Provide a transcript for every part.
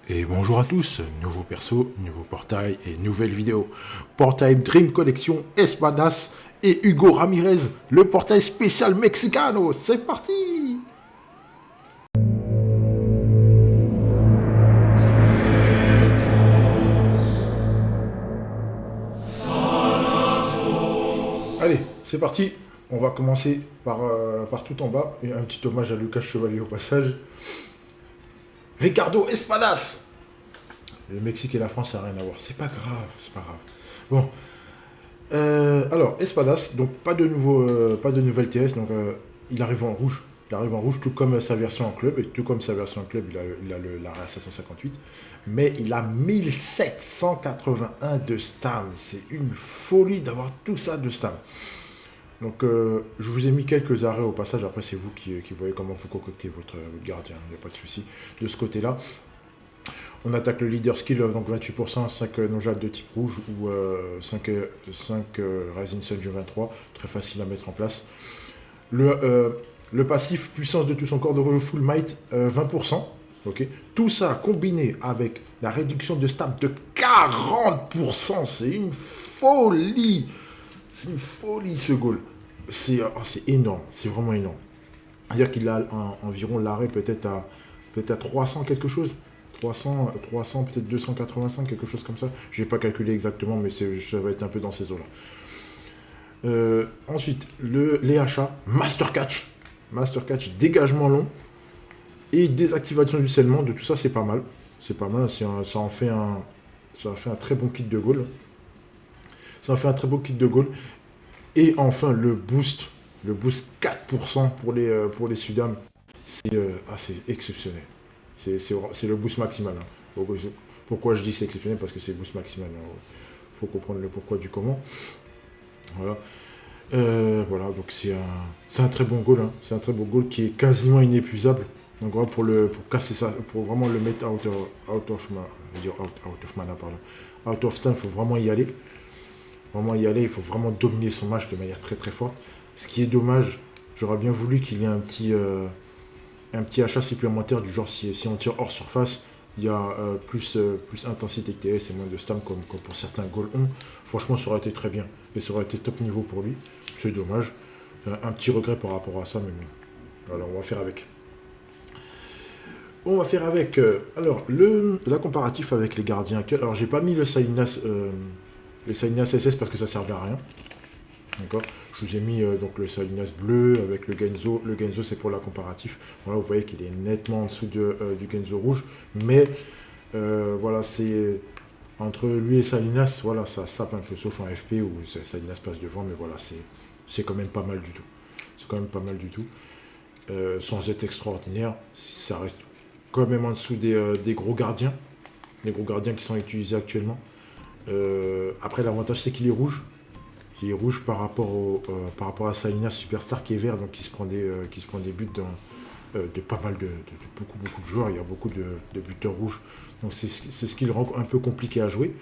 Et bonjour à tous, nouveau perso, nouveau portail et nouvelle vidéo. Portail Dream Collection Espadas et Hugo Ramirez, le portail spécial Mexicano. C'est parti! Allez, c'est parti. On va commencer par tout en bas. Et un petit hommage à Lucas Chevalier au passage. Ricardo Espadas. Le Mexique et la France, ça n'a rien à voir. C'est pas grave, c'est pas grave. Bon. Alors, Espadas, donc pas de nouvelle TS, donc il arrive en rouge. Il arrive en rouge, tout comme sa version en club, et tout comme sa version en club, il a la RA 758. Mais il a 1781 de stam. C'est une folie d'avoir tout ça de stam. Donc, je vous ai mis quelques arrêts au passage. Après, c'est vous qui voyez comment vous concoctez votre gardien. Il n'y a pas de souci de ce côté-là. On attaque le leader skill, donc 28%, 5 Nojal de type rouge ou 5 Rising Sun du 23. Très facile à mettre en place. Le passif, puissance de tout son corps de full might, 20%. Okay. Tout ça combiné avec la réduction de stam de 40%. C'est une folie. C'est une folie ce goal. C'est énorme. C'est vraiment énorme. C'est-à-dire qu'il a environ l'arrêt peut-être à 300 quelque chose. 300 peut-être 285, quelque chose comme ça. Je n'ai pas calculé exactement, mais ça va être un peu dans ces eaux-là. Ensuite, les achats, Master Catch, dégagement long et désactivation du scellement. De tout ça, c'est pas mal. C'est pas mal. Ça en fait un très bon kit de goal. Et enfin, le boost 4% pour les Sudam. C'est exceptionnel. C'est le boost maximal. Hein. Pourquoi je dis c'est exceptionnel? Parce que c'est le boost maximal. Il faut comprendre le pourquoi du comment. Voilà. Voilà, donc c'est un très bon goal. Hein. C'est un très bon goal qui est quasiment inépuisable. Donc voilà, pour casser ça, pour vraiment le mettre out of stun, il faut vraiment y aller. Il faut vraiment dominer son match de manière très très forte. Ce qui est dommage, j'aurais bien voulu qu'il y ait un petit achat supplémentaire du genre si on tire hors surface, il y a plus intensité que TS et moins de stam comme pour certains goal 1. Franchement, ça aurait été très bien. Et ça aurait été top niveau pour lui. C'est dommage. Un petit regret par rapport à ça, mais bon. Alors, on va faire avec. Alors, la comparatif avec les gardiens actuels. Alors, j'ai pas mis le Salinas SS parce que ça servait à rien. D'accord. Je vous ai mis donc le Salinas bleu avec le Genzo. Le Genzo, c'est pour la comparatif. Voilà, vous voyez qu'il est nettement en dessous du Genzo rouge. Mais voilà, c'est entre lui et Salinas, voilà, ça sape un peu, sauf en FP où Salinas passe devant. Mais voilà, c'est quand même pas mal du tout. Sans être extraordinaire, ça reste quand même en dessous des gros gardiens. Les gros gardiens qui sont utilisés actuellement. Après, l'avantage, c'est qu'il est rouge. Il est rouge par rapport à Salinas Superstar qui est vert, donc qui se prend des buts de pas mal de beaucoup de joueurs. Il y a beaucoup de buteurs rouges. Donc c'est ce qui le rend un peu compliqué à jouer.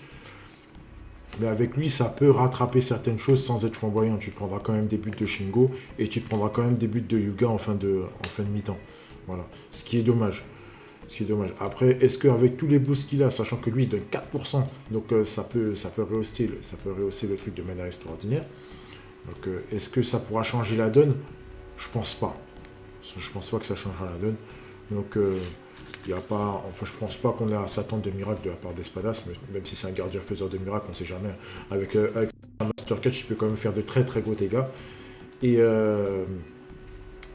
Mais avec lui, ça peut rattraper certaines choses sans être flamboyant. Tu prendras quand même des buts de Shingo et tu prendras quand même des buts de Yuga en fin de mi-temps. Voilà. Ce qui est dommage. Après, est-ce qu'avec tous les boosts qu'il a, sachant que lui il donne 4%, donc ça peut rehausser le truc de manière extraordinaire. Donc est-ce que ça pourra changer la donne? Je pense pas. Je pense pas que ça changera la donne. Donc je pense pas qu'on ait à s'attendre de miracles de la part d'Espadas, même si c'est un gardien faiseur de miracles, on sait jamais. Avec un Master Catch, il peut quand même faire de très très gros dégâts.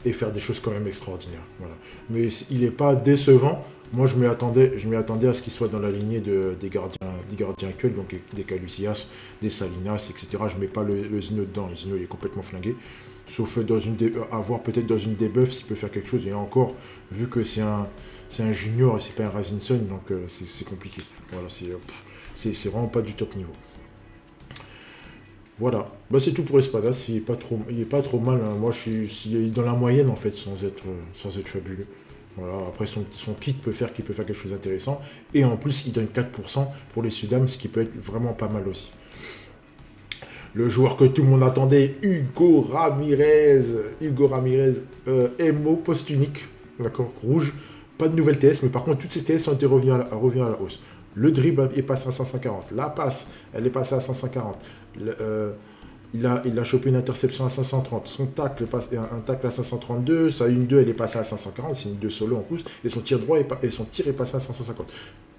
Et faire des choses quand même extraordinaires. Voilà. Mais il n'est pas décevant. Moi, je m'y attendais à ce qu'il soit dans la lignée des gardiens actuels, donc des Calusias, des Salinas, etc. Je ne mets pas le Zino dedans. Le Zino, il est complètement flingué. Sauf avoir peut-être dans une debuff s'il peut faire quelque chose. Et encore, vu que c'est un junior et c'est pas un Rising Sun, donc c'est compliqué. Voilà, c'est vraiment pas du top niveau. Voilà, c'est tout pour Espadas, il est pas trop mal, hein. Moi il est dans la moyenne en fait, sans être fabuleux. Voilà, après son kit peut faire quelque chose d'intéressant, et en plus il donne 4% pour les Sudam, ce qui peut être vraiment pas mal aussi. Le joueur que tout le monde attendait, Hugo Ramirez, Emo post-unique, d'accord, rouge, pas de nouvelles TS, mais par contre, toutes ces TS ont été revenues à la hausse. Le dribble est passé à 540. La passe, elle est passée à 540. Il a chopé une interception à 530. Son tacle est un tacle à 532. Sa 1-2, elle est passée à 540. C'est une 2 solo en plus. Et son tir droit son tir est passé à 550.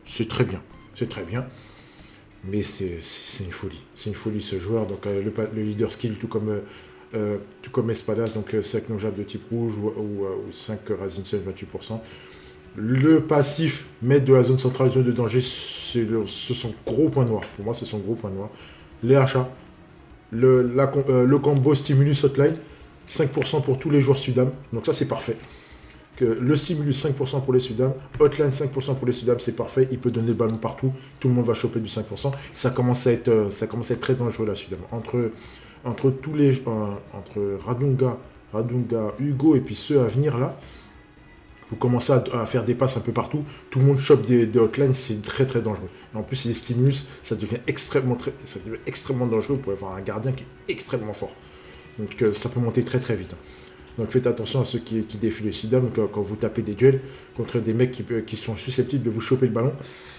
C'est très bien. C'est très bien. Mais c'est une folie. C'est une folie ce joueur. Donc le leader skill, tout comme Espadas, donc 5 non-jab de type rouge ou 5 Razinson 28%. Le passif, mettre de la zone centrale, zone de danger, c'est son gros point noir. Pour moi, c'est son gros point noir. Les achats, le combo stimulus hotline, 5% pour tous les joueurs Sudam. Donc ça, c'est parfait. Le stimulus 5% pour les Sudam, hotline 5% pour les Sudam, c'est parfait. Il peut donner le ballon partout. Tout le monde va choper du 5%. Ça commence à être très dangereux, la Sudam. Entre Radunga, Hugo et puis ceux à venir là, vous commencez à faire des passes un peu partout, tout le monde chope des hotlines, c'est très très dangereux. Et en plus, les stimulus, ça devient extrêmement dangereux. Vous pouvez avoir un gardien qui est extrêmement fort. Donc ça peut monter très très vite. Donc faites attention à ceux qui défient les Sudam. Quand vous tapez des duels contre des mecs qui sont susceptibles de vous choper le ballon,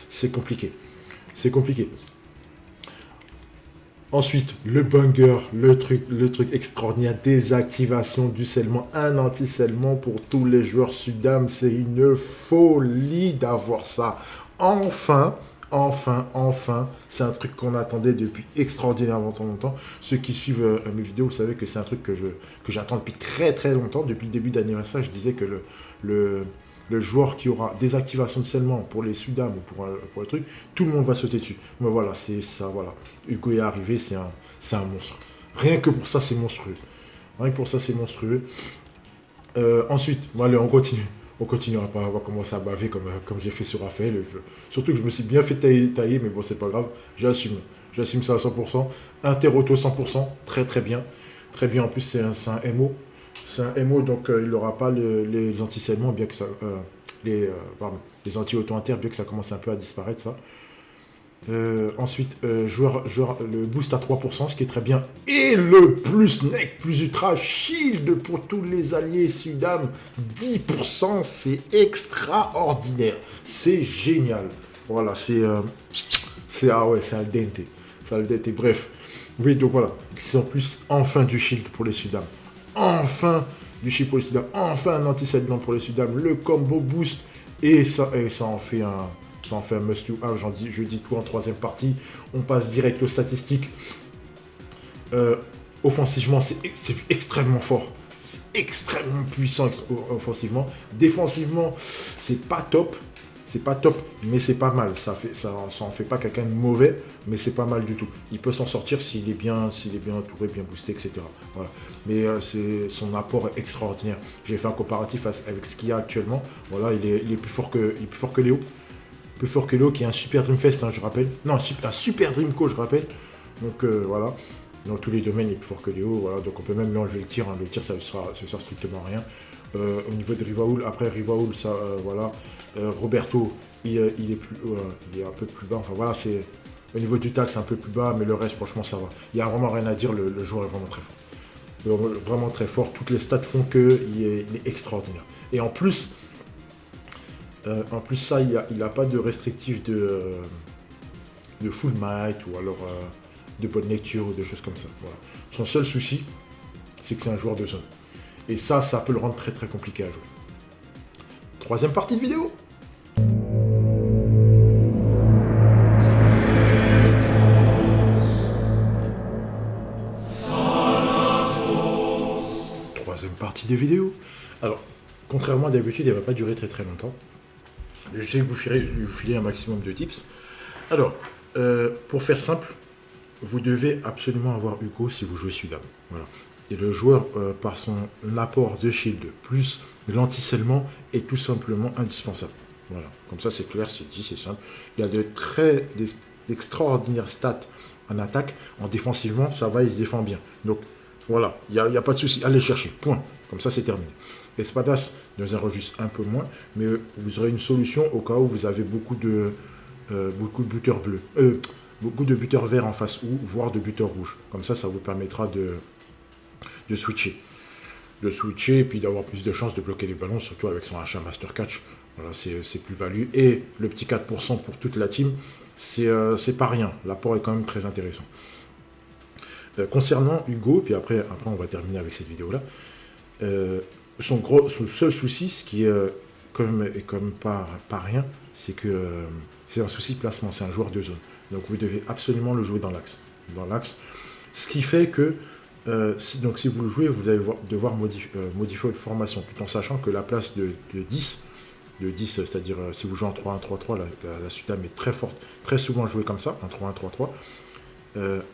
c'est compliqué. C'est compliqué. Ensuite, le banger, le truc extraordinaire, désactivation du scellement, un anti-scellement pour tous les joueurs Sudam. C'est une folie d'avoir ça. Enfin, c'est un truc qu'on attendait depuis extraordinairement longtemps. Ceux qui suivent mes vidéos, vous savez que c'est un truc que j'attends depuis très très longtemps. Depuis le début d'anniversaire, je disais que le joueur qui aura des activations de scellement pour les Sudam ou pour le truc, tout le monde va sauter dessus. Mais voilà, c'est ça, voilà. Hugo est arrivé, c'est un monstre. Rien que pour ça, c'est monstrueux. Ensuite, bon, allez, on continue. On continuera pas, on va commencer à baver comme j'ai fait sur Raphaël. Surtout que je me suis bien fait tailler, mais bon, c'est pas grave. J'assume ça à 100%. Interauto 100%, très très bien. Très bien, en plus, c'est un MO. C'est un MO, donc il n'aura pas les anti-scellements, bien que ça. Les anti-auto inter, bien que ça commence un peu à disparaître, ça. Ensuite, le boost à 3%, ce qui est très bien. Et le plus neck, plus ultra shield pour tous les alliés Sudam, 10%, c'est extraordinaire. C'est génial. Voilà, c'est al dente. C'est al dente, bref. Oui, donc voilà. C'est en plus enfin du shield pour les Sudam. Enfin du shield pour les Sudam. Enfin un anti-scellement pour les Sudam. Le combo boost. Et ça en fait un must-do. Je dis tout en troisième partie. On passe direct aux statistiques. Offensivement, c'est extrêmement fort. C'est extrêmement puissant offensivement. Défensivement, c'est pas top. C'est pas top, mais c'est pas mal. Ça en fait pas quelqu'un de mauvais, mais c'est pas mal du tout. Il peut s'en sortir s'il est bien entouré, bien boosté, etc. Voilà. Mais son apport est extraordinaire. J'ai fait un comparatif avec ce qu'il y a actuellement. Voilà, il est plus fort que Léo. Plus fort que Léo, qui est un super Dreamfest, je rappelle. Non, un super Dreamco, je rappelle. Donc voilà. Dans tous les domaines, il est plus fort que Léo. Voilà. Donc on peut même lui enlever le tir. Le tir, ça ne sert strictement à rien. Au niveau de Rivaoul, après Rivaoul, ça, voilà. Roberto, il est un peu plus bas. Enfin voilà, c'est au niveau du tac, c'est un peu plus bas, mais le reste, franchement, ça va. Il n'y a vraiment rien à dire. Le joueur est vraiment très fort. Vraiment très fort. Toutes les stats font qu'il est extraordinaire. Et en plus ça, il n'a pas de restrictif de full might ou alors de bonne lecture ou de choses comme ça. Voilà. Son seul souci, c'est que c'est un joueur de zone. Et ça peut le rendre très très compliqué à jouer. Troisième partie de vidéo. Troisième partie des vidéos. Alors, contrairement à d'habitude, elle ne va pas durer très très longtemps. Je sais que vous filer un maximum de tips. Alors, pour faire simple, vous devez absolument avoir Hugo si vous jouez Sudam. Voilà. Et le joueur, par son apport de shield plus l'anti-scellement, est tout simplement indispensable. Voilà. Comme ça, c'est clair, c'est dit, c'est simple. Il y a d'extraordinaires stats en attaque. En défensivement, ça va, il se défend bien. Donc, voilà, il n'y a pas de souci. Allez chercher, point. Comme ça, c'est terminé. Espadas dans un registre un peu moins, mais vous aurez une solution au cas où vous avez beaucoup de buteurs bleus, beaucoup de buteurs verts en face ou voire de buteurs rouges. Comme ça vous permettra de switcher. Et puis d'avoir plus de chances de bloquer les ballons, surtout avec son achat Master Catch. Voilà, c'est plus-value. Et le petit 4% pour toute la team, c'est pas rien. L'apport est quand même très intéressant. Concernant Hugo, puis après on va terminer avec cette vidéo-là, son seul souci, ce qui est comme pas rien, c'est que c'est un souci de placement, c'est un joueur de zone. Donc vous devez absolument le jouer dans l'axe. Ce qui fait que si vous le jouez, vous allez devoir modifier votre formation, tout en sachant que la place de 10, c'est-à-dire si vous jouez en 3-1-3-3, la Sudam est très forte, très souvent jouée comme ça, en 3-1-3-3.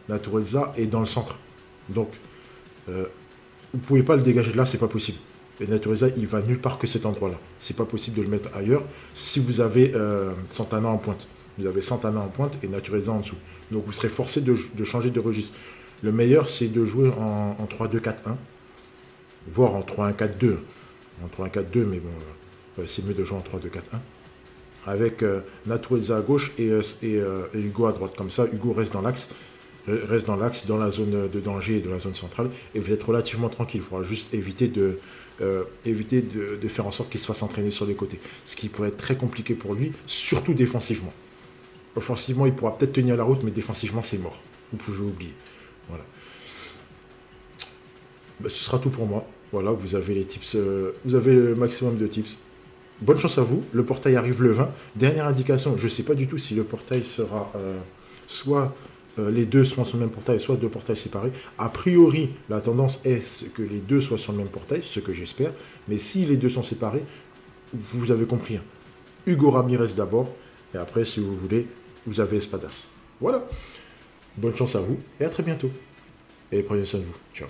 Natureza est dans le centre. Donc, vous ne pouvez pas le dégager de là, c'est pas possible. Et Natureza, il va nulle part que cet endroit-là. C'est pas possible de le mettre ailleurs si vous avez Santana en pointe. Vous avez Santana en pointe et Natureza en dessous. Donc, vous serez forcé de changer de registre. Le meilleur, c'est de jouer en 3-2-4-1, voire en 3-1-4-2. En 3-1-4-2, mais bon, c'est mieux de jouer en 3-2-4-1. Avec Natureza à gauche et Hugo à droite. Comme ça, Hugo reste dans l'axe, dans la zone de danger et de la zone centrale, et vous êtes relativement tranquille. Il faudra juste éviter de faire en sorte qu'il se fasse entraîner sur les côtés. Ce qui pourrait être très compliqué pour lui, surtout défensivement. Offensivement, il pourra peut-être tenir la route, mais défensivement, c'est mort. Vous pouvez oublier. Voilà. Ce sera tout pour moi. Voilà, vous avez les tips, vous avez le maximum de tips. Bonne chance à vous. Le portail arrive le 20. Dernière indication, je ne sais pas du tout si le portail sera soit les deux seront sur le même portail, soit deux portails séparés. A priori, la tendance est que les deux soient sur le même portail, ce que j'espère. Mais si les deux sont séparés, vous avez compris. Hein. Hugo Ramirez d'abord, et après, si vous voulez, vous avez Espadas. Voilà. Bonne chance à vous, et à très bientôt. Et prenez soin de vous. Ciao.